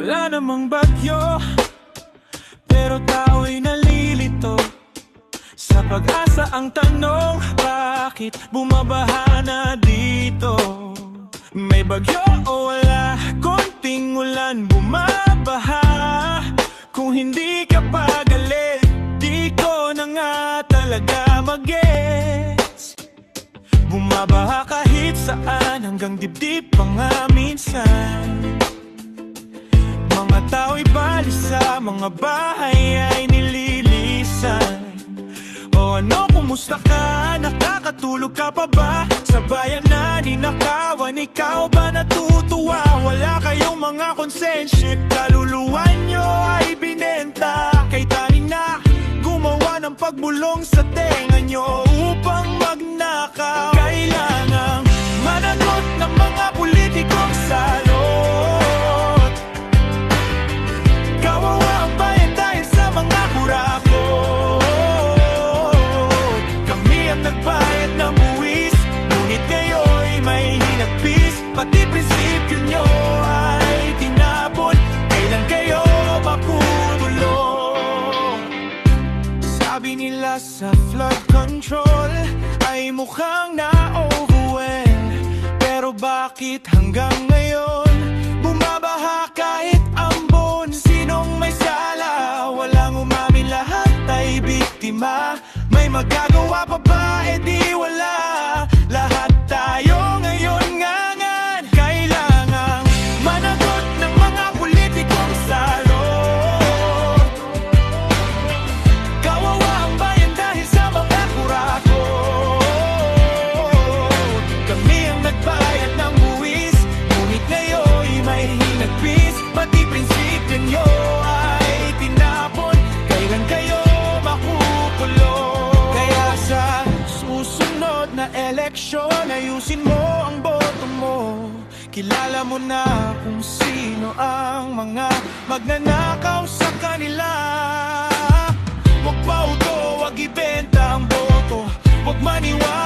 Wala namang bagyo, pero tao'y nalilito. Sa pag-asa ang tanong, bakit bumabaha na dito? May bagyo o wala, konting ulan bumabaha. Kung hindi ka pa galit, di ko na nga talaga mag-gets. Bumabaha kahit saan, hanggang dibdib pa nga minsan. Mga tao'y balisa, mga bahay ay nililisan. O ano, kumusta ka? Nakakatulog ka pa ba? Sa bayan na ninakawan, ikaw ba natutuwa? Wala kayong mga konsensya, kaluluwa nyo ay binenta. Kay taning na gumawa ng pagbulong sa tenga nyo upang magnakaw. Kailangang managot ng mga politikong salot. Kawawa ang bayan dahil sa mga kurakot. Kami ang nagbayad ng buwis, ngunit ngayon may hinagpis. Pati prinsipyo nyo ay tinapon. Kailan kayo makukulong? Sabi nila sa flood control ay mukhang na-overwhelm. Pero bakit hanggang ngayon bumabaha kahit ambon? Sinong may sala? Walang umamin, lahat ay biktima. May magagawa pa ba? E di wala. Lahat tayo ngayon ngangan. Kailangang managot ng mga politikong salot. Kawawa ang bayan dahil sa mga kurakot. Kami ang nagbayad ng buwis, ngunit ngayon may hinagpis. Pati prinsipyo nyo ay tinapon. Kailan kayo makukulong? Kaya sa susunod na eleksyon, ayusin mo ang boto mo. Kilala mo na kung sino ang mga magnanakaw sa kanila. Huwag pauto, huwag ibenta ang boto. Huwag maniwala